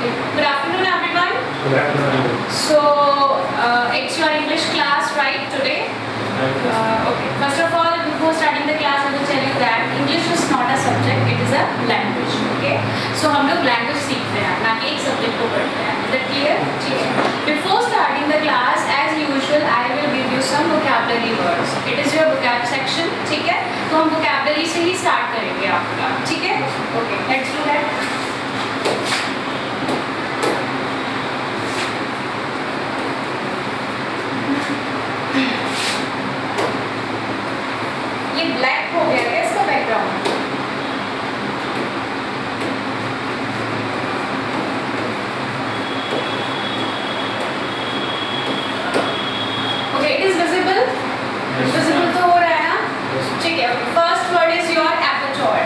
Good afternoon, everyone. Good afternoon. So, it's your English class, right, today? Okay. First of all, before starting the class, I will tell you that English is not a subject; it is a language. Okay? So हम लोग language सीखते हैं, ना कि एक subject को पढ़ते हैं. Is that clear? ठीक है. Before starting the class, as usual, I will give you some vocabulary words. It is your vocab section. ठीक है? तो हम vocabulary से ही start करेंगे आपका. ठीक है? Okay. Let's do that. ये ब्लैक हो गया क्या इसका background? Okay, it is visible. Visible तो हो रहा है ना? ठीक है. First word is your aperture.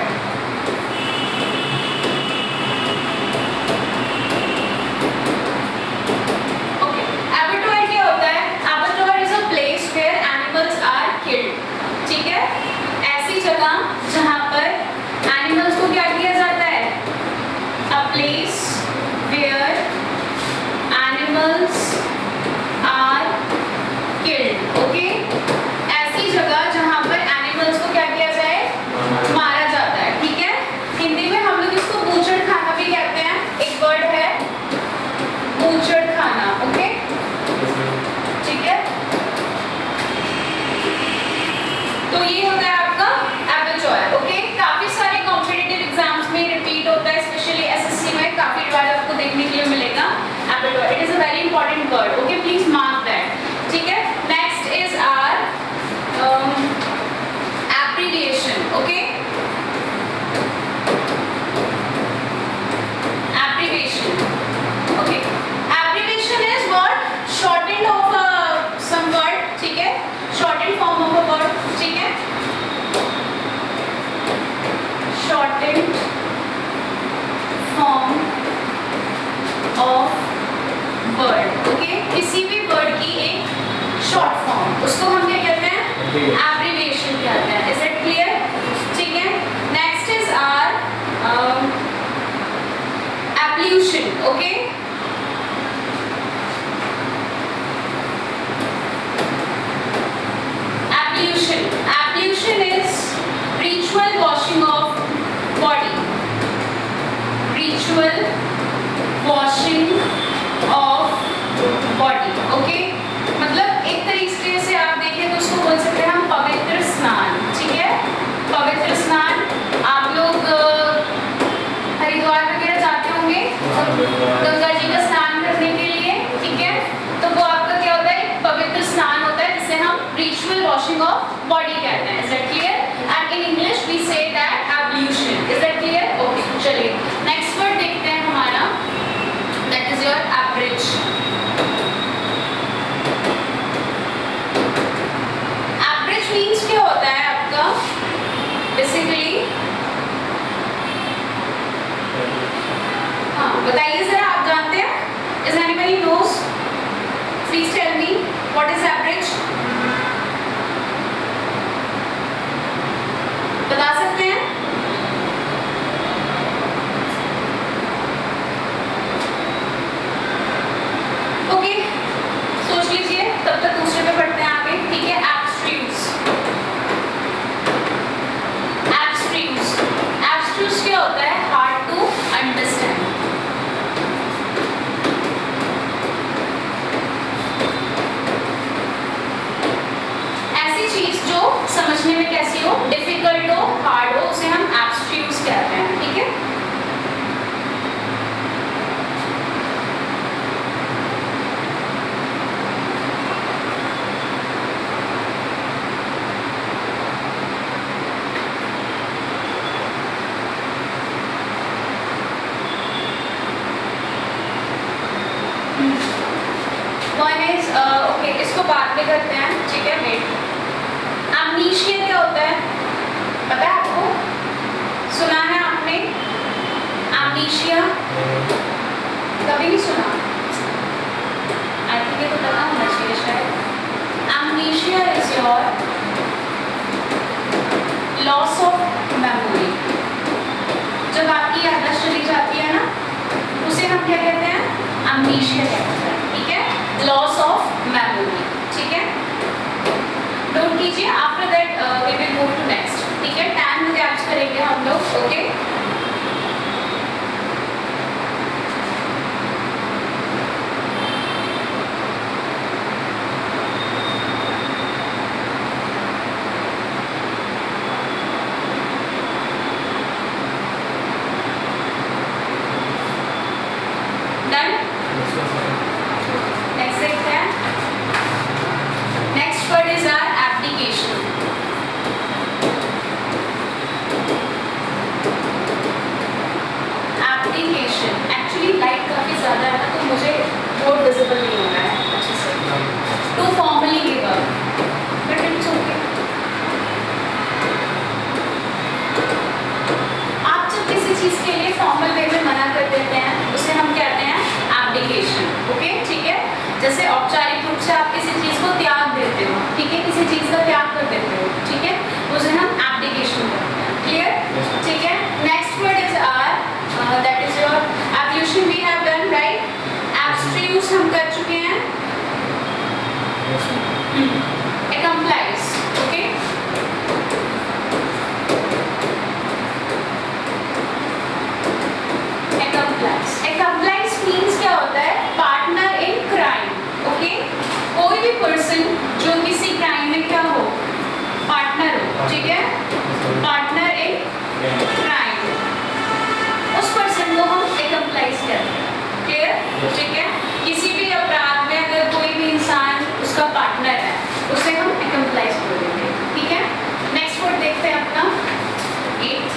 Okay, aperture क्या होता है? Aperture is a place where animals are killed. ठीक है, ऐसी जगह जहां पर एनिमल्स को क्या किया जाता है? A place where animals are killed. Okay, ऐसी जगह जहां पर एनिमल्स को क्या किया जाए? मारा जाता है. ठीक है, हिंदी में हम लोग इसको बूचड़ खाना भी कहते हैं. एक वर्ड है बूचड़ खाना. ओके, ठीक है. तो ये होता है आपका एपर्चर. ओके, काफी सारे कॉम्पिटिटिव एग्जाम्स में रिपीट होता है, स्पेशली एसएससी में काफी बार आपको देखने के लिए मिलेगा aperture. It is a very important word. Okay, please mark that. ठीक है. Next is our abbreviation. Okay, abbreviation. Okay, abbreviation is what? Shortened of some word. ठीक है, shortened form of a word. ठीक है, shortened form of word. Okay, किसी भी word की एक short form, उसको हम क्या कहते हैं? Abbreviation कहते हैं. Is it clear? ठीक है. Next is our ablution. Okay. Ablution. Ablution is ritual washing of body. Ritual washing of body. Okay, मतलब एक तरीके से आप देखें तो उसको बोल सकते हैं हम पवित्र स्नान. ठीक है, पवित्र स्नान. आप लोग हरिद्वार वगैरह जाते होंगे गंगा जी का स्नान करने के लिए. ठीक है, तो वो आपका क्या होता है? पवित्र स्नान होता है, जिसे हम ritual washing of body कहते हैं. Is that clear? And in English we say that ablution. Is that clear? Okay, चलिए next word देखते हैं हमारा. That is your average. Average means क्या होता है आपका? Basically, हाँ बताइए जरा, आप जानते हैं? Is anybody knows? Please tell me what is average? बता सकते हैं? ओके, सोच लीजिए, तब तक दूसरे पे पढ़ते हैं आगे. ठीक है, abstruse. Abstruse. Abstruse क्या होता है? Hard to understand. ऐसी चीज जो समझने में कैसी हो? डिफिकल्ट हो, हार्ड हो, उसे हम एब्स्ट्रूज कहते हैं. ठीक है. वन इज ओके, इसको बाद में करते हैं. ठीक है, वेट. एमनीशिया क्या होता है? पता है आपको? सुना है आपने एमनीशिया? कभी नहीं सुना? आई थिंक ये तो पता होना चाहिए शायद. Amnesia is your loss of memory. जब आपकी याददाश्त चली जाती है ना, उसे हम क्या कहते हैं? अम्नीशिया कहलाता है, ठीक है, लॉस ऑफ मेमोरी, ठीक है, नोट कीजिए। After that we will move to next, ठीक है, टाइम गैप्स करेंगे हम लोग, ओके। जैसे औपचारिक रूप से आप किसी चीज को त्याग देते हो, ठीक है, किसी चीज का त्याग कर देते हो, ठीक है, उसे हम एब्डिकेशन करते हैं, क्लियर, ठीक है। Next word is R, that is your ablution we have done, right. एब्स्ट्यूस हम कर चुके हैं, एक्कम्प्लाइज, ओके। एक्कम्प्लाइज मीन्स क्या होता है, पार्टनर इन क्राइम, ओके। कोई भी पर्सन जो किसी क्राइम में क्या हो, पार्टनर हो, ठीक है, पार्टनर इन क्राइम, उस पर्सन को हम एक्कम्प्लाइज कहते हैं, क्लियर, ठीक है। किसी भी अपराध में अगर कोई भी इंसान उसका पार्टनर है, उसे हम एक्कम्प्लाइज बोलेंगे, ठीक है। नेक्स्ट वर्ड देखते हैं अपना 8,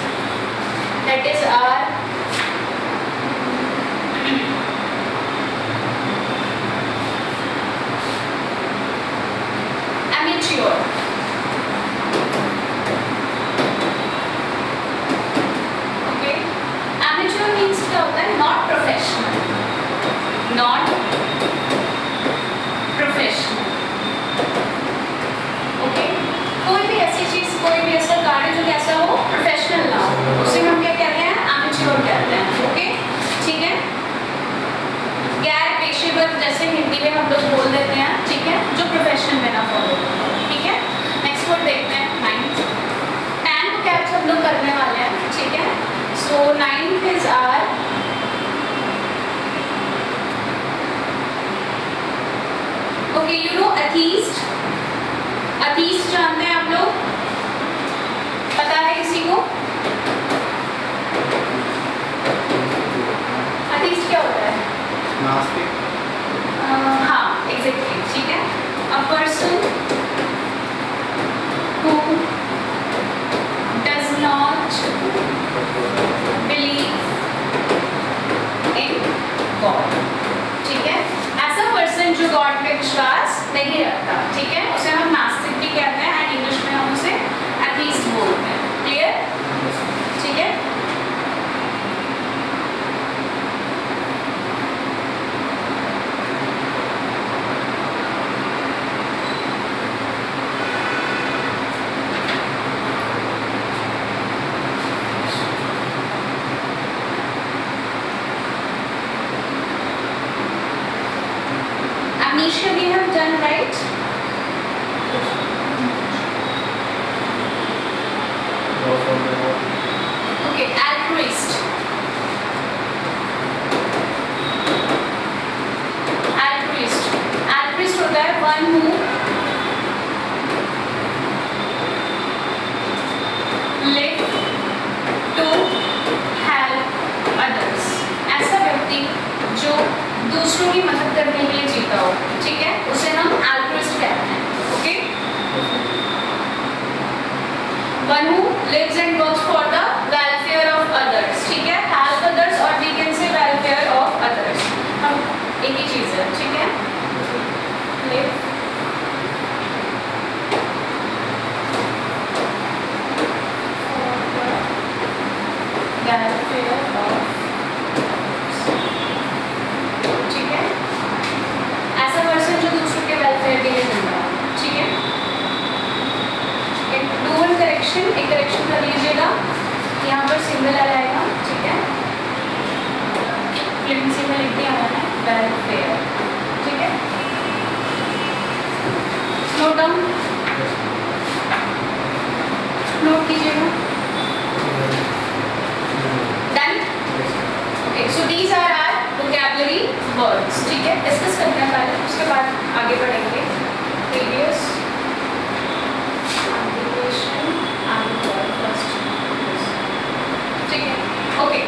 that is our amateur, okay, amateur means क्या होता है, not professional, not professional, okay। कोई भी ऐसी चीज, कोई भी ऐसा कार्य जो कैसा हो, प्रोफेशनल ना हो, उसे हम क्या कहते हैं, amateur कहते हैं, ओके, ठीक है। गैर पेशेवर जैसे हिंदी में हम लोग बोल देते हैं, ठीक है, जो प्रोफेशन में ना फॉलो, ठीक है। नेक्स्ट वर्ड देखते हैं 9, 10 को कैप्स हम लोग करने वाले हैं, ठीक है। So 9 is our okay, you know atheist, atheist जानते हैं आप लोग, पता है किसी को अथीस्ट क्या होता है? नास्तिक, हाँ एग्जैक्टली, ठीक है। A person who does not believe in God, ठीक है, ऐसा पर्सन जो गॉड में विश्वास नहीं रखता, ठीक है, उसे हम नास्तिक भी कहते हैं, एंड इंग्लिश में हम उसे एथीस्ट बोलते हैं, क्लियर, ठीक है। Amnesia we have done, right? Okay, altruist. Altruist. Altruist होता है one who live to help others. ऐसा व्यक्ति जो दूसरों की मदद करने के लिए जीता हो, ठीक है, उसे हम altruist कहते हैं, okay. One who lives and works for the welfare of others, ठीक है, help others और we can say welfare of others, हम एक ही चीज है, ठीक है। Live welfare of, ठीक है, ऐसा पर्सन जो दूसरों के वेलफेयर के लिए जिंदा हो, ठीक है। डू वन करेक्शन, एक करेक्शन कर लीजिएगा, यहाँ पर सिंगल एल आएगा, ठीक है, फ्लिपिंग सिंगल लिख दिया मैंने, वेलफेयर, ठीक है, नोट डाउन, नोट कीजिएगा। Done, okay, so these are our vocabulary words, ठीक है, डिस्कस करते हैं पहले, उसके बाद आगे बढ़ेंगे। प्रीवियस ठीक है, okay,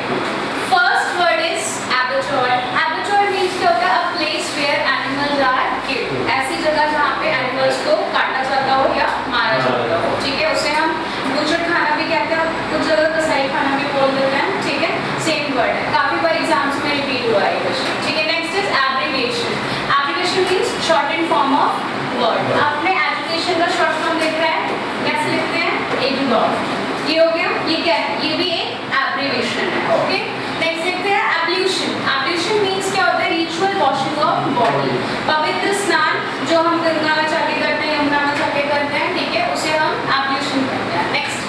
first word is abattoir. Abattoir means क्या होता है? A place where animals are killed, ऐसी जगह जहाँ पे एनिमल्स को काटा जाता हो या मारा जाता हो, ठीक है, उसे हम बूचर खाना भी कहते हैं, कुछ जगह कसाई खाना भी बोल देते हैं, ठीक है, सेम वर्ड है, काफी बार एग्जाम्स में रिपीट हुआ है क्वेश्चन, ठीक है। Next is abbreviation. Abbreviation means shorted form of word. आपने एजुकेशन का शॉर्ट फॉर्म देख रहा है, कैसे लिखते हैं? एडुडॉट, ये हो गया, ये क्या है? ये भी एक एब्रिविएशन है, ओके। नेक्स्ट देखते हैं एब्ल्यूशन। एब्ल्यूशन मींस क्या होता है? रिचुअल वॉशिंग ऑफ बॉडी, पवित्र स्नान जो हम गंगा में जाके करते हैं, यमुना में जाके करते हैं, ठीक है, उसे हम एब्ल्यूशन कहते हैं। Next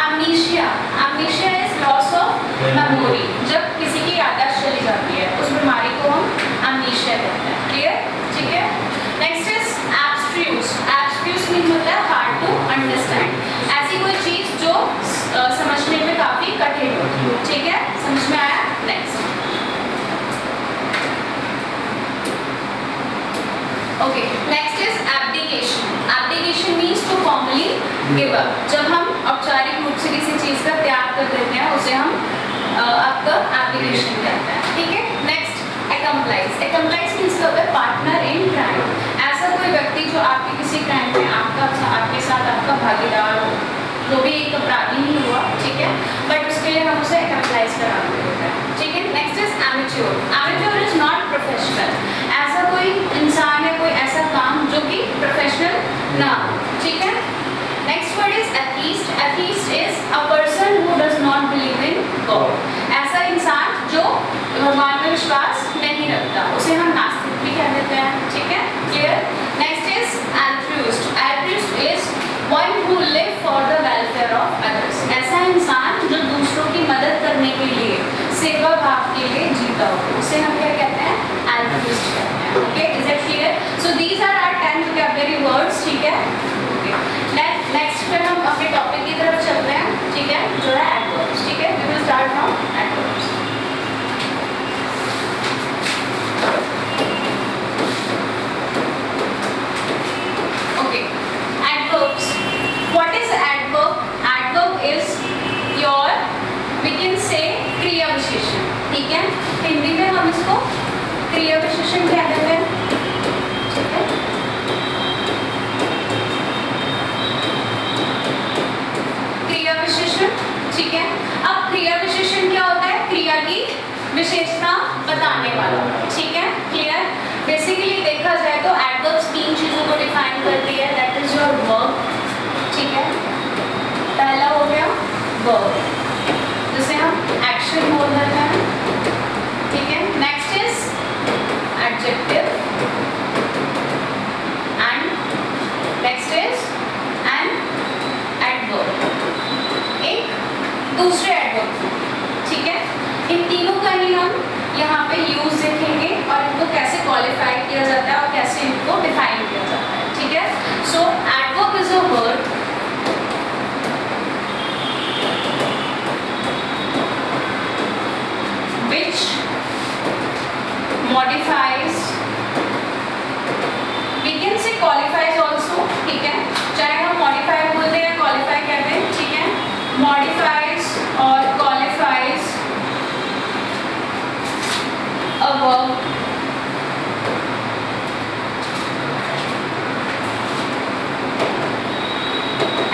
amnesia. Amnesia is loss of memory, जब किसी की याददाश्त चली जाती है उस बीमारी को हम एमनीशिया कहते हैं, क्लियर, ठीक है। Next is abstruse. Abstruse means होता है हार्ड टू अंडरस्टैंड, ऐसी कोई चीज जो समझने में काफी कठिन होती है, ठीक है, समझ में आया? Next, okay, next is abdication. Abdication means to formally give up, जब हम औपचारिक रूप से किसी चीज का त्याग कर देते हैं उसे हम आपका एब्डिकेशन कहते हैं, ठीक है। नेक्स्ट एकम्प्लाइज। एकम्प्लाइज मींस क्या होता है? पार्टनर इन क्राइम, ऐसा कोई व्यक्ति जो आपके किसी क्राइम में आपके साथ आपका भागीदार हो, जो भी एक अपराधी ही हुआ, ठीक है, बट उसके लिए हम उसे एकम्प्लाइज करा देते हैं, ठीक है। Next is amateur. Amateur is not professional, ऐसा कोई इंसान है, कोई ऐसा काम जो कि प्रोफेशनल ना हो, ठीक है। Next word is atheist. Atheist is a person who does not believe in God, ऐसा इंसान जो भगवान में विश्वास नहीं रखता, उसे हम नास्तिक भी कह देते हैं, ठीक है, clear. Next is altruist. Altruist is one who live for the welfare of others, ऐसा इंसान जो दूसरों की मदद करने के लिए, सेवा भाव के लिए जीता हो, उसे हम क्या कहते हैं? एल्ट्रुइस्ट कहते हैं, okay, is it clear? So these are our 10 vocabulary words, ठीक है, ओके। नेक्स्ट फिर हम अपने टॉपिक की तरफ चलते हैं, ठीक है, जो है एडवर्ब्स, ठीक है, we will start from adverbs. Okay, adverbs. What is adverb? Adverb is your, we can say, क्रिया विशेषण, ठीक है, हिंदी में हम इसको क्रिया विशेषण कह देते हैं, ठीक है। क्रिया विशेषण, ठीक है। अब क्रिया विशेषण क्या होता है? क्रिया की विशेषता बताने वाला, ठीक है, क्लियर। बेसिकली देखा जाए तो एडवर्ब्स 3 चीजों को डिफाइन करती है, दैट इज योर वर्ब, ठीक है, पहला हो गया वर्ब जिसे हम एक्शन बोल देते हैं, ठीक है। Next is adjective and next is an adverb, एक दूसरे एडवर्ब, ठीक है। इन तीनों का ही हम यहाँ पे यूज देखेंगे और इनको कैसे क्वालिफाई किया जाता है और कैसे इनको डिफाइन किया जाता है, ठीक है। So adverb is a word which modifies, we can say qualifies also, ठीक है, चाहे हम modify बोलते हैं या qualify कहते हैं, ठीक है, modifies और qualifies a verb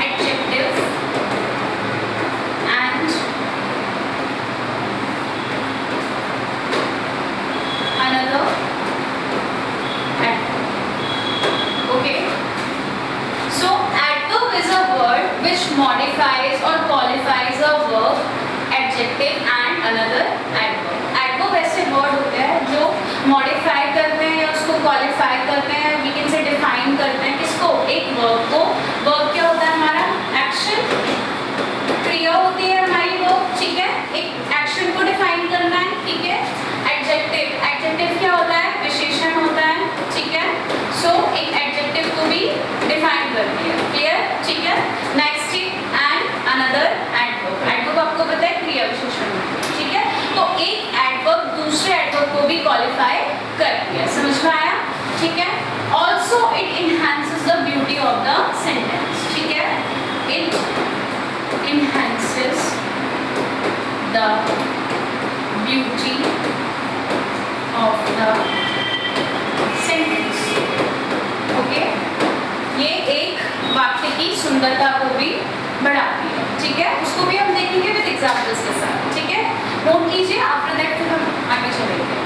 adjective and another adverb, okay. So adverb is a word which modifies or qualifies a verb, adjective and another adverb. Adverb ऐसे वर्ड होते हैं जो ब्यूटी क्वालिफाई करती है। समझ में आया? ठीक है। Also it enhances the beauty of the sentence. ठीक है, it enhances the beauty of the sentence. Okay, ये एक वाक्य की सुंदरता को भी बढ़ाती है। ठीक है, उसको भी हम देखेंगे विद एग्जांपल्स के साथ। ठीक है, नोट कीजिए। आफ्टर दैट फिर हम आगे चलेंगे।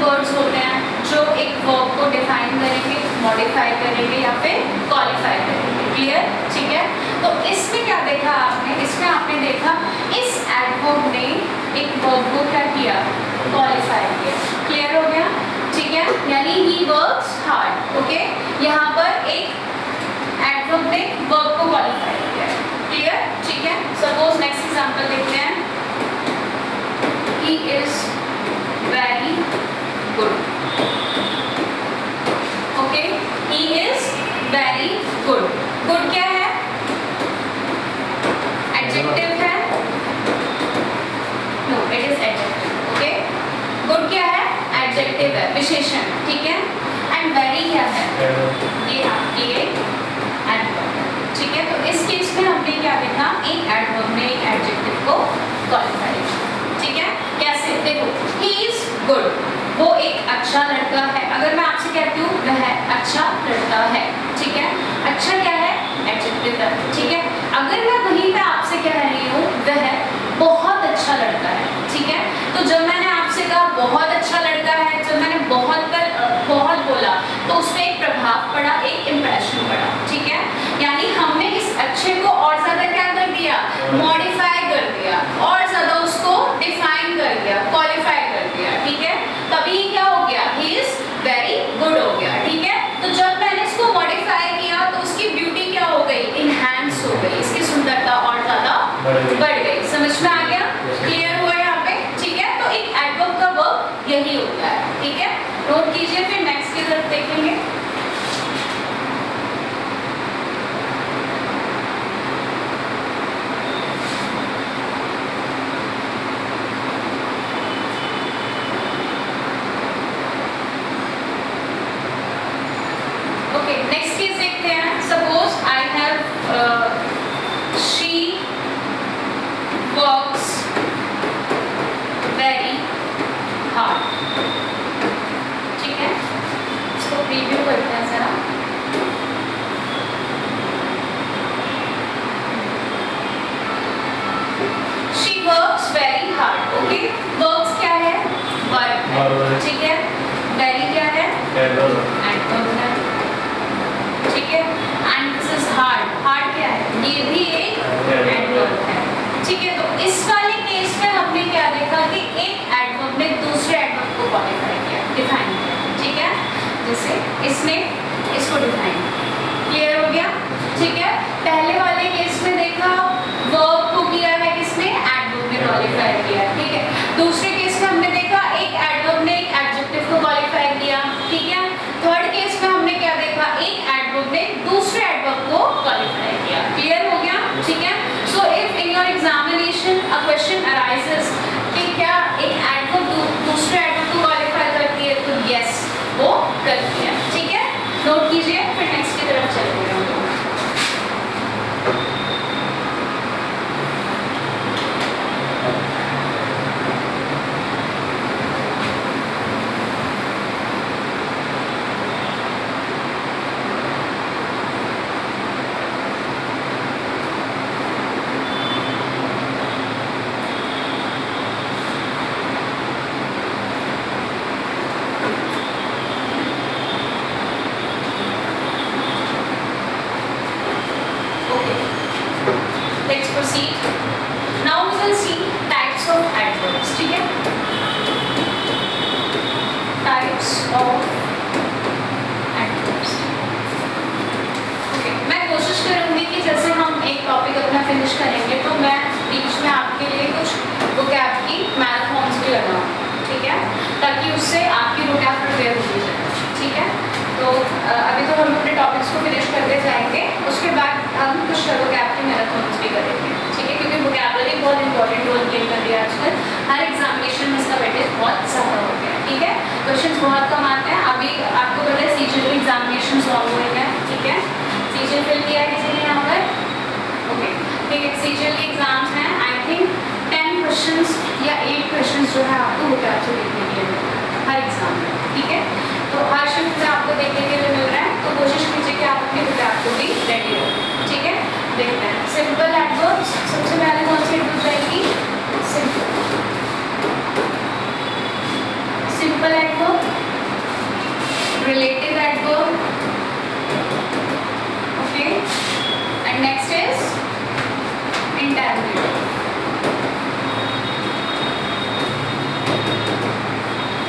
वर्ड्स होते हैं जो एक वर्ब को डिफाइन करेंगे, मॉडिफाई करेंगे या फिर क्वालिफाई करेंगे। क्लियर? ठीक है, तो इसमें क्या देखा आपने? इसमें आपने देखा इस एडवर्ब ने एक वर्ब को क्या किया? क्वालिफाई किया। क्लियर हो गया? ठीक है, यानी ही वर्क्स हार्ड। ओके, यहाँ पर एक एडवर्ब ने वर्ब को क्वालिफाई किया। क्लियर? ठीक है, सपोज नेक्स्ट एग्जांपल देखते हैं। He is very good. Okay, he is very good. Good क्या है? Adjective है? No, it is adjective. Okay, good क्या है? Adjective है, विशेषण। ठीक है, and very क्या है? ये आपकी एक adverb है। ठीक है, तो इस केस में हमने क्या देखा? एक adverb ने एक adjective को qualify किया। ठीक है, कैसे? देखो, he is good, वो एक अच्छा लड़का है। अगर मैं आपसे कहती हूँ वह अच्छा लड़का है, ठीक है, अच्छा क्या है? एडजेक्टिव है। ठीक है, अगर मैं वहीं पे आपसे कह रही हूँ वह बहुत अच्छा लड़का है, ठीक है, तो जब मैंने आपसे कहा बहुत अच्छा लड़का है, जब मैंने बहुत बोला तो उसमें एक प्रभाव पड़ा, एक इम्प्रेशन पड़ा। ठीक है, यानी हमने इस अच्छे को और ज्यादा क्या कर दिया? मॉडिफाई कर दिया, और ज्यादा उसको डिफाइन कर दिया, क्वालिफाई कर दिया। ठीक है, तभी क्या हो गया? ही इज वेरी गुड हो गया। ठीक है, तो जब मैंने इसको मॉडिफाई किया तो उसकी ब्यूटी क्या हो गई? इनहैंस हो गई, इसकी सुंदरता और ज्यादा बढ़ गई। समझ में आ गया? क्लियर हुआ यहाँ पे? ठीक है, तो एक एडवर्ब का वर्ब यही होता है। ठीक है, नोट कीजिए, फिर नेक्स्ट की तरफ देखेंगे। नेक्स्ट केस देखते हैं। Suppose I have she works very hard. ठीक है, इसको प्रीव्यू करते हैं जरा। She works very hard. Okay, works क्या है? वर्क है। ठीक है, वेरी क्या है? एडवर्ब है। ठीक है, and this is hard. Hard क्या है? ये भी एक एडवर्ब है। ठीक है, तो इस वाले केस में हमने क्या देखा कि एक एडवर्ब ने दूसरे एडवर्ब को क्वालिफाई किया, डिफाइन किया। ठीक है, जैसे इसने इसको डिफाइन किया। क्लियर हो गया? ठीक है, पहले वाले केस में देखा वर्ब को किया है किसने? एडवर्ब ने क्वालिफाई किया। ठीक है, दूसरे केस में हमने देखा एक एडवर्ब ने एक एडजेक्टिव को क्वालिफाई किया। ठीक है, थर्ड केस में हमने क्या देखा? एक एडवर्ब ने दूसरे एडवर्ब को क्वालिफाई किया। क्लियर हो गया? ठीक है, so if your examination a question arises कि क्या एक एडवर्ब दूसरे एडवर्ब को क्वालिफाई करती है, तो यस वो करती है, ठीक है। नोट कीजिए, फिर नेक्स्ट की तरफ चलेंगे हम लोग। Let's proceed. Now we will see types of adverbs. ठीक है? Types of adverbs. Okay. मैं कोशिश करूँगी कि जैसे हम एक टॉपिक अपना फिनिश करेंगे तो मैं बीच में आपके लिए कुछ वोकैब की मैराथन्स भी लगाऊँ, ठीक है? ताकि उससे आपकी वोकैब प्रिपेयर हो जाए, ठीक है? तो अभी तो हम अपने टॉपिक्स को फिनिश करते जाएंगे, उसके बाद हम कुछ वोकैब की मैराथन्स भी करेंगे, ठीक है? क्योंकि वोकैबुलरी बहुत इंपॉर्टेंट रोल प्ले कर रही है आजकल। हर एग्जामिनेशन में इसका वेटेज बहुत ज़्यादा हो गया है, ठीक है? क्वेश्चंस बहुत कम आते हैं। अभी आपको पता है सीजीएल एग्जामिनेशन ऑनगोइंग है, ठीक है? सीजीएल फिल किया है किसी ने यहाँ पर? ओके, ठीक है। सीजीएल के एग्जाम्स हैं, आई थिंक 10 क्वेश्चंस या 8 क्वेश्चंस जो है आपको वोकैब से देखने के लिए मिल रहा है हर एग्जाम में, ठीक है? तो हर शिफ्ट में आपको देखने के लिए मिल रहा है, तो कोशिश कीजिए कि आप अपने वोकैब को भी रेडी हो, ठीक है? देखते हैं सिंपल एडवर्ब्स। सबसे पहले कौन सी एडवर्ब आएगी? Simple adverb, relative adverb, okay, and next is interrogative.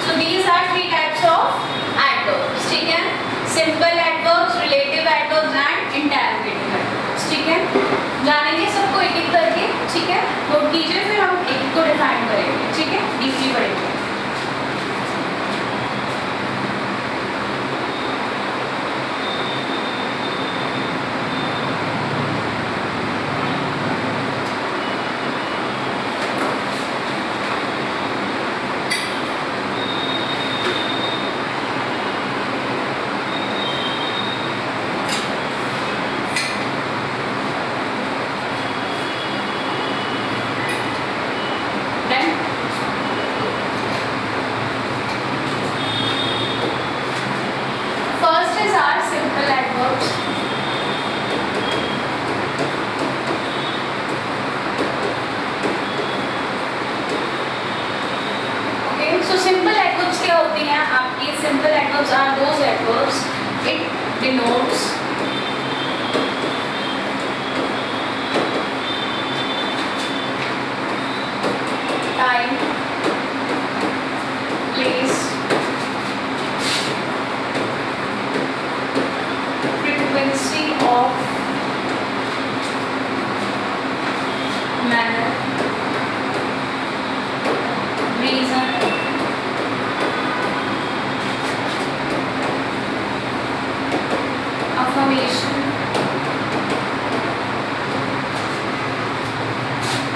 So these are 3 types of adverbs, ठीक है? Simple adverbs, relative adverbs and interrogative adverbs, ठीक है? जानेंगे सबको एक एक करके, ठीक है? नोट कीजिए, फिर हम एक एक को डिफाइन करेंगे, ठीक है? डीपली पढ़ेंगे। Simple adverbs are those adverbs it denotes time, place, frequency of, manner, reason, affirmation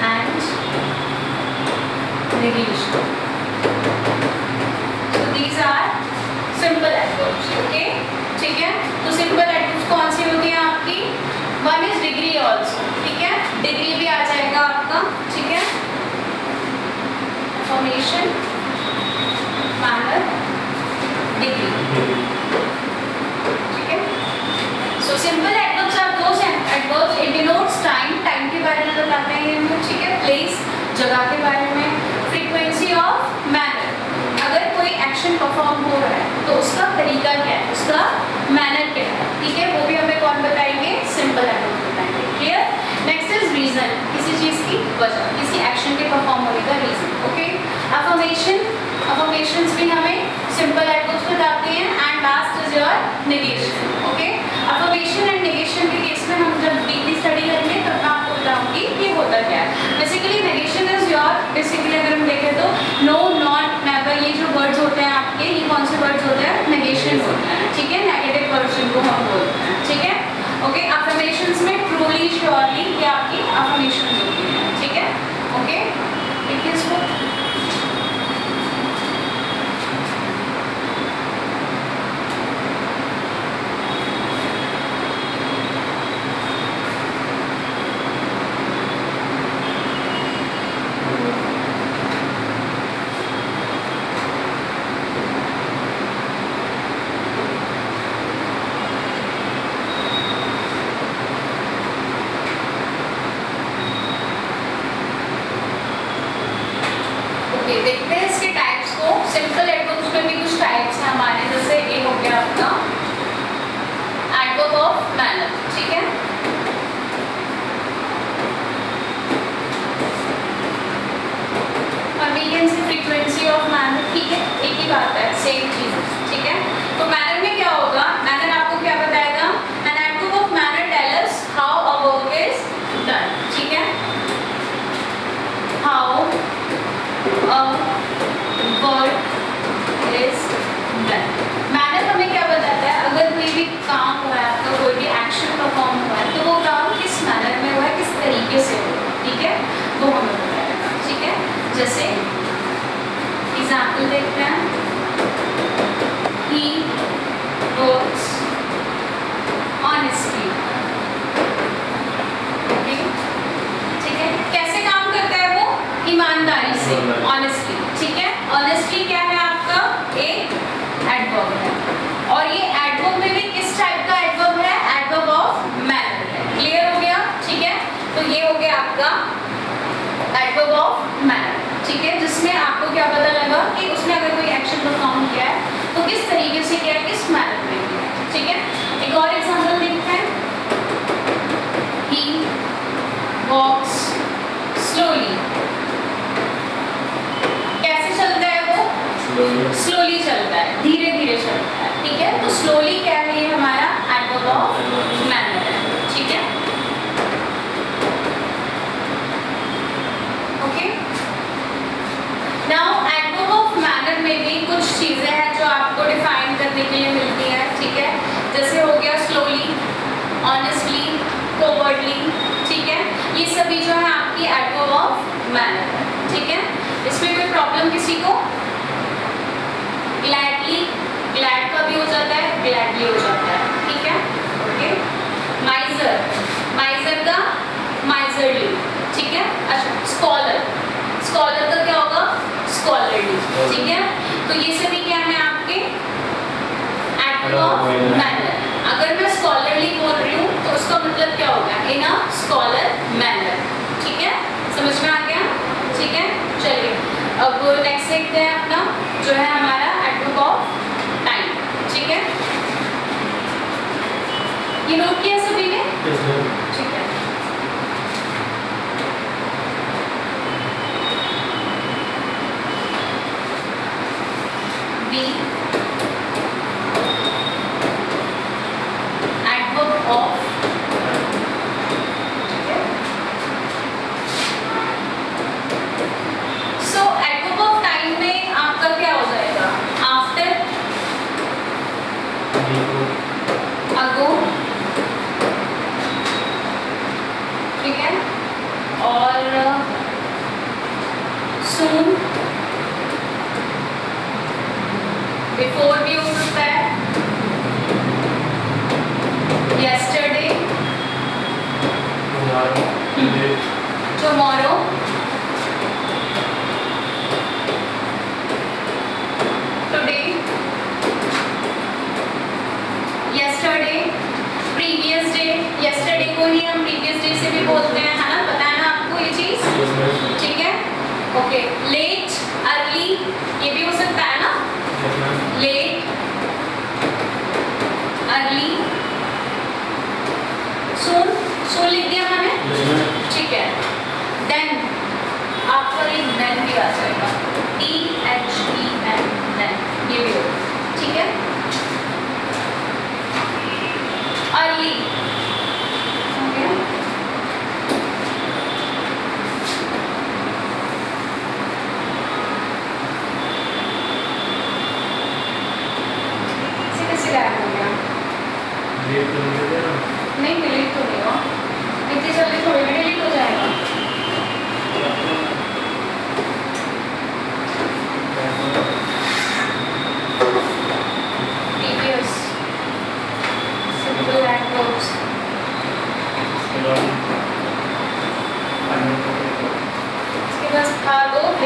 and negation. So these are simple adverbs, okay? ठीक है? तो simple adverbs कौन सी होती हैं आपकी? One is degree also, ठीक है? Degree भी आ जाएगा आपका, ठीक है? Affirmation, manner, degree. So simple adverbs are those adverbs it denotes time, time के बारे में बताते हैं हम लोग, ठीक है? Place, जगह के बारे में, frequency of, manner, अगर कोई एक्शन परफॉर्म हो रहा है तो उसका तरीका क्या है, उसका मैनर क्या है, ठीक है? वो भी हमें कौन बताएंगे? सिंपल एडवर्ब बताएंगे, क्लियर? नेक्स्ट इज रीजन, किसी चीज की वजह, किसी एक्शन के परफॉर्म होने का रीजन, ओके? अफर्मेशन, अफर्मेशंस भी हमें सिंपल एडवर्ब्स बताते हैं and last is your negation, okay? Affirmation and negation के केस में हम जब डीपली स्टडी करेंगे तब मैं आपको बताऊंगी कि होता क्या है। Basically negation is your, basically अगर हम देखें तो नो, नॉट, नेवर, ये जो वर्ड्स होते हैं आपके, ये कौन से वर्ड्स होते हैं? नेगेशन होते हैं, ठीक है? नेगेटिव वर्ड्स जिनको हम बोलते हैं, ठीक है? ओके, अफर्मेशंस में ट्रूली, श्योरली, ये आपकी अफर्मेशंस होती हैं, ओके, देखिए इसको। देखते हैं इसके टाइप्स को। सिंपल एडवर्ब्स में भी कुछ टाइप्स हैं हमारे, जैसे ये हो गया आपका एडवर्ब ऑफ मैनर, ठीक है। कन्वीनियंस, फ्रीक्वेंसी ऑफ मैनर, ठीक है, एक ही बात है, सेम चीज, ठीक है। तो मैनर में क्या होगा, मैनर आपको क्या बताएगा, an adverb of manner tell us how a work is done, ठीक है, how work is done. Manner हमें क्या बताता है, अगर कोई भी काम हुआ है आपका, कोई भी एक्शन परफॉर्म हुआ है, तो वो काम किस मैनर में हुआ है, किस तरीके से हुआ है, ठीक है, वो हमें बताएगा, ठीक है। जैसे एग्जाम्पल देखते हैं, ही वर्क्स ऑनेस्टली, ठीक है, कैसे काम करता है वो, ईमानदारी से, ऑनेस्टली, ठीक है। ऑनेस्टली क्या है आपका, एक एडवर्ब है, और ये एडवर्ब में भी किस टाइप का एडवर्ब है, एडवर्ब ऑफ मैनर है। क्लियर हो गया, ठीक है। तो ये हो गया आपका एडवर्ब ऑफ मैनर, ठीक है, जिसमें आपको क्या पता लगा कि उसने अगर कोई एक्शन परफॉर्म किया है तो किस तरीके से किया है, किस मैनर में किया है, ठीक है। एक और एग्जांपल देखते हैं, ही वॉक्स स्लोली, कैसे चलता है वो, स्लोली चलता है, धीरे धीरे चलता है, ठीक है। तो स्लोली क्या है, ये हमारा एडवर्ब ऑफ मैनर है, ठीक है, okay. Now adverb of manner में भी कुछ चीजें हैं जो आपको डिफाइन करने के लिए मिलती हैं, ठीक है। जैसे हो गया स्लोली, ऑनेस्टली, कोवर्डली, ठीक है, ये सभी जो है आपकी एडवर्ब ऑफ मैनर है, ठीक है। इसमें कोई प्रॉब्लम किसी को, ग्लैडली, ग्लैड का भी हो जाता है, ग्लैडली हो जाता है, ठीक है, ओके। माइजर, माइजर का माइजरली, ठीक है। अच्छा, स्कॉलर, स्कॉलर का क्या होगा, स्कॉलरली, ठीक है। तो ये सभी क्या है आपके एडवर्ब ऑफ मैनर। अगर मैं स्कॉलरली बोल रही हूँ तो उसका मतलब क्या होगा, इन अ स्कॉलर मैनर, ठीक है, समझ में आ गया, ठीक है। चलिए अब नेक्स्ट देखते हैं अपना जो है हमारा एडवर्ब ऑफ टाइम, ठीक है। ये नोट किया सभी ने, ठीक है। बी एडवर्ब ऑफ, ठीक है। सो एडवर्ब ऑफ टाइम में आपका क्या हो जाएगा, आफ्टर, अगो, ठीक है, और सून, बिफोर भी हो सकता है, yesterday, tomorrow, today, yesterday, previous day, yesterday को ही हम previous day से भी बोलते हैं, है ना, पता है ना आपको ये चीज, ठीक है, ओके। लेट, अर्ली, ये भी हो सकता है ना, लेट, अर्ली, सून, सून लिख दिया मैंने, ठीक है। देन आपका एक देन भी आ जाएगा, THEN, देन, ये भी होगा, ठीक है। अर्ली, ओके, कैसे गायब हो गया, नहीं डिलीट तो नहीं हुआ, इतनी जल्दी थोड़ी डिलीट हो जाएगा।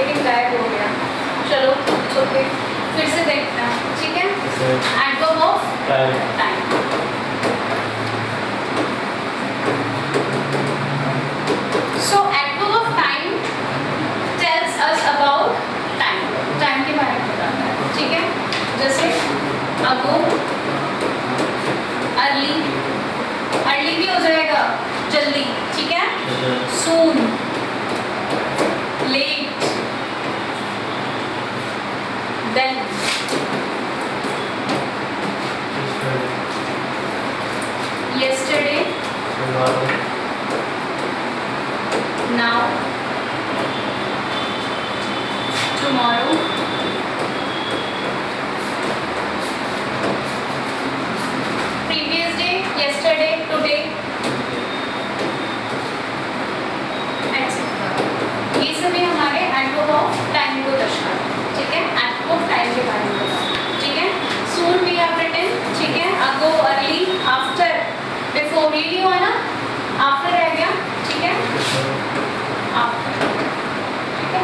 लेकिन गायब हो गया। चलो ओके, फिर से देखते हैं, ठीक है। Adverb of time. So adverb of time tells us about time, time के बारे में बताता है, ठीक है। जैसे अगो, अर्ली, अर्ली भी हो जाएगा जल्दी, ठीक है। Soon, late, then, yesterday, now, tomorrow, previous day, yesterday, today, etc. ये सभी हमारे एडवर्ब ऑफ टाइम को दर्शाते हैं, ठीक है। एडवर्ब ऑफ टाइम के बारे में बताओ, ठीक है। सून वी हैव रिटन, ठीक है। अगो, अर्ली, आफ्टर, बिफोर, ये नहीं हुआ ना, आफ्टर रह गया, ठीक है। आफ्टर, ठीक है।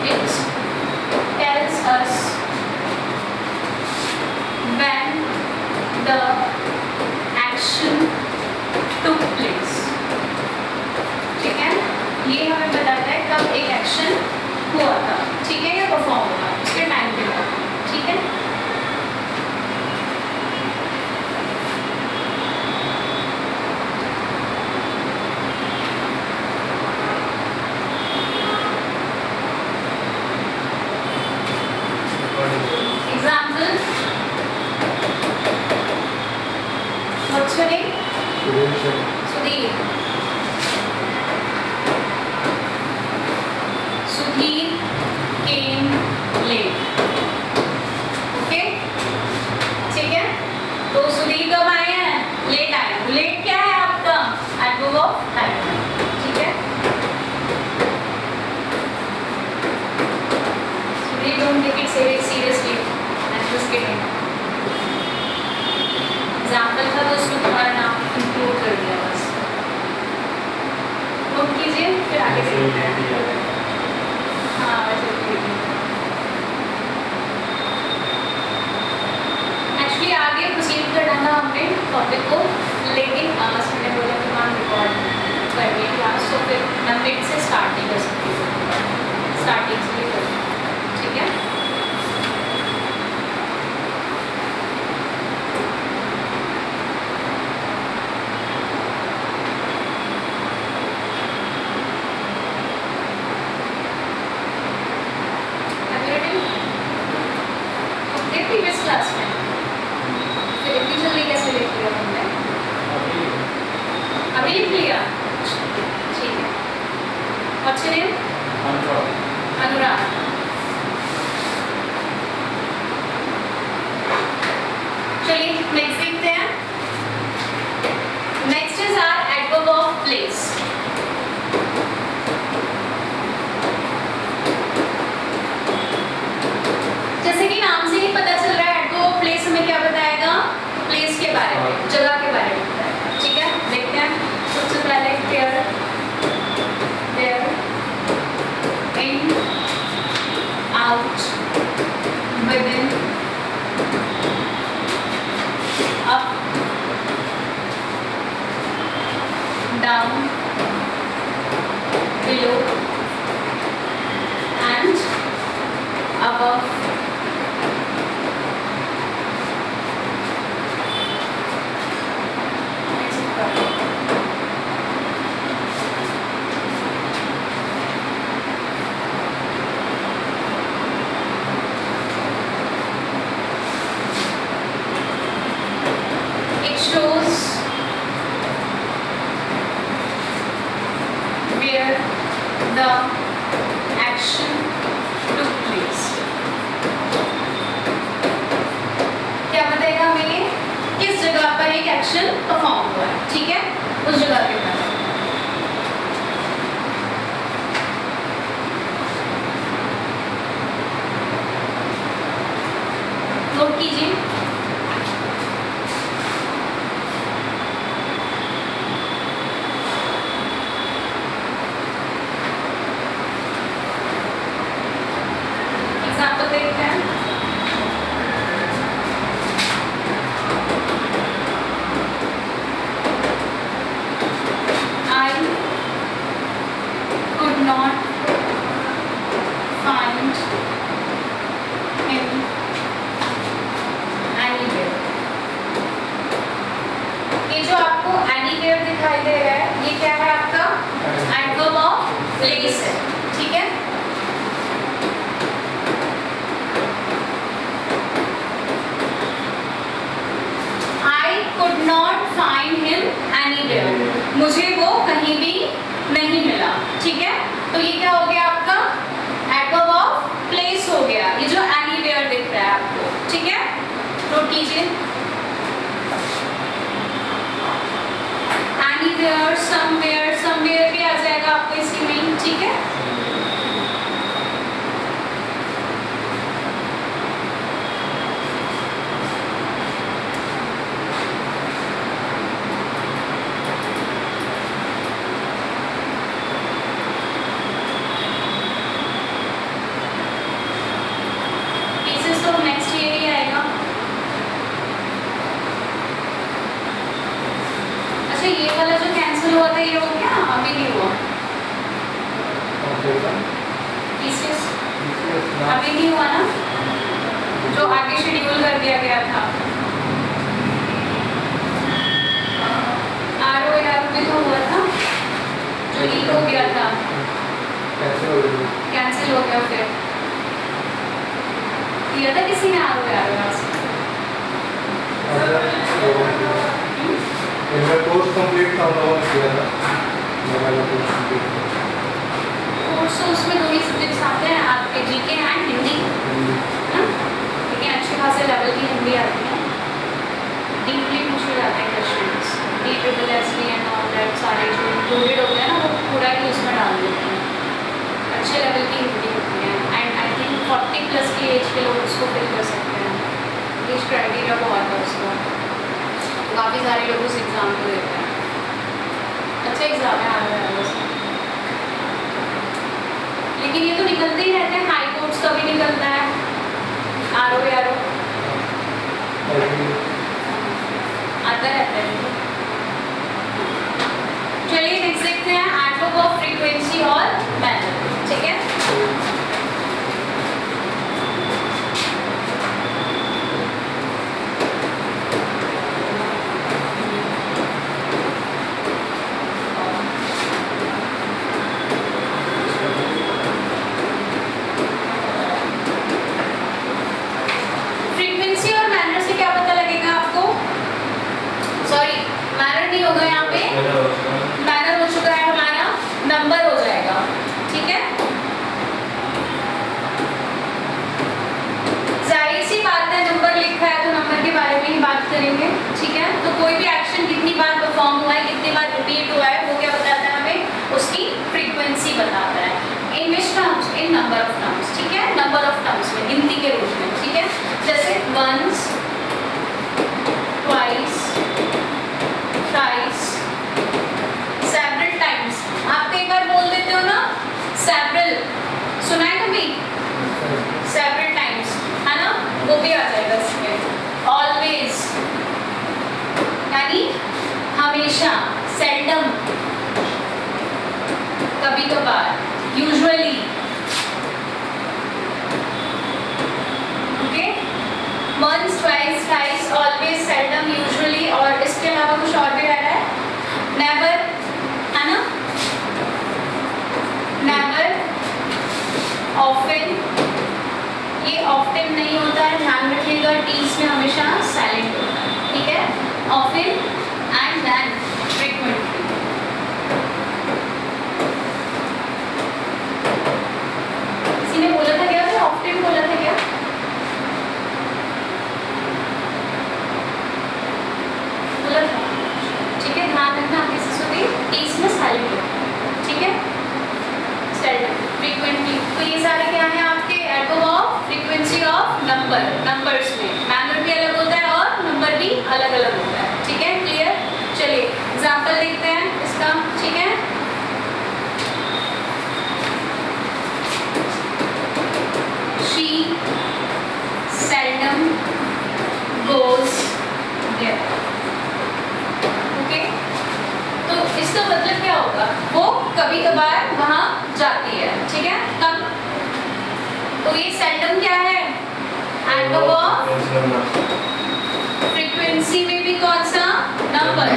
It tells us when the action took place, ठीक है। ये हमें बताता है कब एक एक्शन हुआ था, ठीक है, या परफॉर्म हुआ, उसके टाइम पे हुआ, ठीक है। Example, what's your name? Sudhir. Sudhir came late, okay, ठीक है। तो सुधीर कब आए हैं? लेट आए हैं। लेट क्या है आपका? एडवर्ब ऑफ टाइम, ठीक है। Sudhir don't take it seriously, I am just kidding. Example था तो उसमें तुम्हारा नाम इंक्लूड कर दिया बस। नोट कीजिए, फिर आगे देखते हैं। हाँ वैसे एक्चुअली आगे प्रोसीड करना था हमने टॉपिक को, लेकिन मैंने बोला कि मैम रिकॉर्ड कर लिया क्लास, तो फिर मैं मिड से स्टार्ट नहीं कर सकती, स्टार्टिंग से ही कर, ठीक है। प्रीवियस क्लास में फिर इतनी जल्दी कैसे लिख लिया तुमने? अभी लिख लिया, ठीक है। What's your name? अनुराग। चलिए नेक्स्ट देखते हैं। Next is our adverb of place. जैसे कि नाम से ही पता चल रहा है, एडवर्ब ऑफ प्लेस हमें क्या बताएगा? प्लेस के बारे में, जगह के बारे में बताएगा, ठीक है। देखते हैं सबसे पहले there, there, in, out, within, up, down, below and above, it shows where आपको एनीवेयर दिखाई दे रहा है, ये क्या है आपका एडवर्ब ऑफ प्लेस है, ठीक है। I could not find him anywhere, मुझे वो कहीं भी नहीं मिला, ठीक है। तो ये क्या हो गया आपका एडवर्ब ऑफ प्लेस हो गया, ये जो एनीवेयर दिख रहा है आपको, ठीक है। नोट कीजिए एनीवेयर, समवेयर, समवेयर भी आ जाएगा आपको इसी में, ठीक है। पीसेस तो नेक्स्ट ईयर ही आएगा। अच्छा ये वाला जो कैंसिल हुआ था ये हो गया, अभी नहीं हुआ पीसेस, अभी नहीं हुआ ना, जो आगे शेड्यूल कर दिया गया था। आरओ यार भी तो हुआ था, जो लीक हो गया था, कैंसिल हो गया। फिर किया था किसी ने आरओ यार कोर्स कंप्लीट था, किया था कोर्स, उसमें दो ही सब्जेक्ट्स आते हैं आपके, जीके एंड हिंदी, लेकिन अच्छे खासे लेवल की हिंदी आती है, डीपली पूछे जाते हैं questions, DSSB and all that, सारे जो इंक्लूडेड होते हैं ना वो पूरा ही उसमें डाल देते हैं, अच्छे लेवल की हिंदी होती है। एंड आई थिंक 40+ की एज के लोग उसको फिल कर सकते हैं, एज क्राइटेरिया बहुत है उसका, काफ़ी सारे लोग उस एग्ज़ाम को देते हैं, अच्छा एग्ज़ाम है आ रहा है। लेकिन ये तो निकलते ही रहते हैं, हाई कोर्ट्स का भी निकलता है, आरओ यारो आता रहता है। चलिए नेक्स्ट देखते हैं एडवर्ब ऑफ फ्रीक्वेंसी और मैनर, ठीक है। फ्रीक्वेंसी और मैनर से क्या पता लगेगा आपको, सॉरी मैनर नहीं होगा यहाँ पे, मैनर हो चुका है हमारा, नंबर हो जाएगा, ठीक है। जाहिर सी बात है नंबर लिखा है तो नंबर के बारे में ही बात करेंगे, ठीक है। तो कोई भी एक्शन कितनी बार परफॉर्म हुआ है, कितनी बार रिपीट हुआ है, वो क्या बताता है हमें, उसकी फ्रीक्वेंसी बताता है। In which terms, in number of terms, ठीक है, नंबर ऑफ टर्म्स में, गिनती के रूप में, ठीक है। जैसे once, twice, thrice, several times, आप कई बार बोल देते हो ना सेवरल, सुना है कभी, सेवरल टाइम्स, है ना, वो भी आ जाएगा इसमें। ऑलवेज यानी हमेशा, सेल्डम कभी कभार, usually, okay. Once, twice, thrice, always, seldom, usually, और इसके अलावा कुछ और भी रह रहा है, नेवर, है ना, नेवर, ऑफन, ये ऑफ्टन नहीं होता है, ध्यान रखिएगा, टीज में हमेशा साइलेंट होता है, ठीक है। Often and then frequently. किसी ने बोला था क्या, ऑफ्टन बोला था क्या, बोला था, ठीक है। ध्यान रखना आगे से सुनिए, टीज में साइलेंट होता है, ठीक है। सेल्डम, फ्रीक्वेंटली, तो ये सारे क्या है आपके adverb of frequency of number, numbers में मैनर भी अलग होता है और नंबर भी अलग अलग होता है, ठीक है, क्लियर। चलिए एग्जांपल देखते हैं इसका, ठीक है। She seldom goes there, okay. तो इसका मतलब क्या होगा, वो कभी कभार वहां जाती है, ठीक है, कब। तो ये सेल्डम क्या है, एडवर्ब ऑफ फ्रीक्वेंसी में भी कौन सा, नंबर,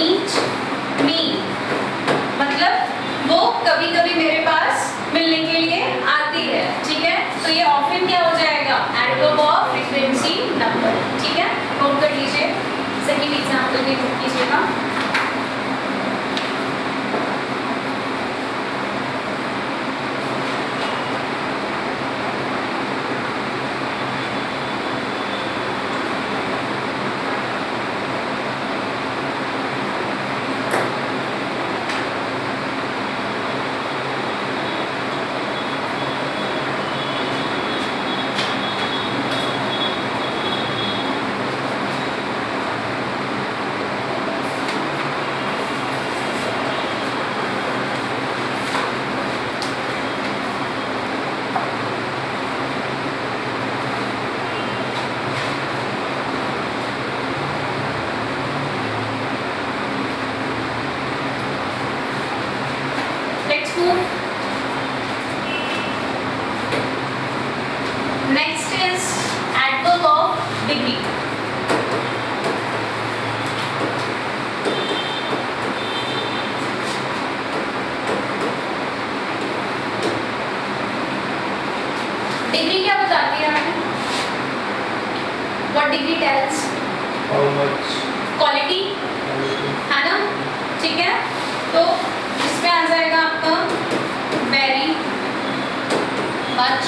मीट मी, मतलब वो कभी कभी मेरे पास मिलने के लिए आती है, ठीक है। तो ये ऑफन क्या हो जाएगा, एडवर्ब ऑफ फ्रीक्वेंसी नंबर, ठीक है। नोट कर लीजिए, सेकंड एग्जांपल भी नोट कीजिएगा। Let's move. Next is adverb of degree. Degree क्या बताती है हमें? What degree tells? How much? Quality, है ना, ठीक है। तो इसमें आ जाएगा आपका वेरी मच,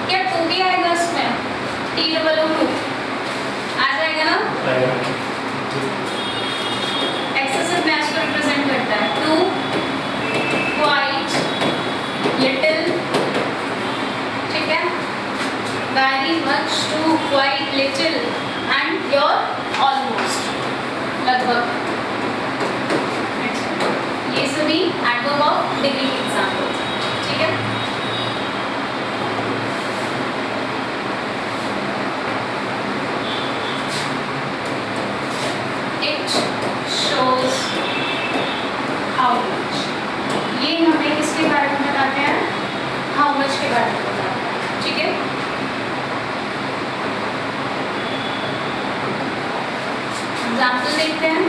क्या टू भी आएगा इसमें, T-O-O-2 आ जाएगा ना। एक्सेसिव मैच को रिप्रेजेंट करता है, टू, क्वाइट, लिटिल, ठीक है। Very much, too, quite, little and your almost, लगभग। ये सभी एडवर्ब ऑफ डिग्री के एग्जाम्पल्स हैं, ठीक है। इट शोज हाउ मच, ये हमें किसके बारे में बताते हैं, हाउ मच के बारे में बताते हैं, ठीक है। एग्जाम्पल देखते हैं।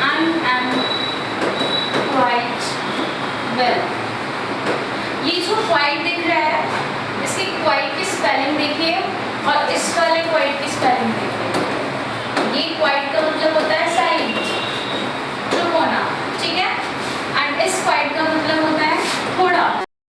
I am quite well. ये जो quite दिख रहा है, इसकी quite की स्पेलिंग देखिए और इस वाले quite की स्पेलिंग देखिए। ये quite का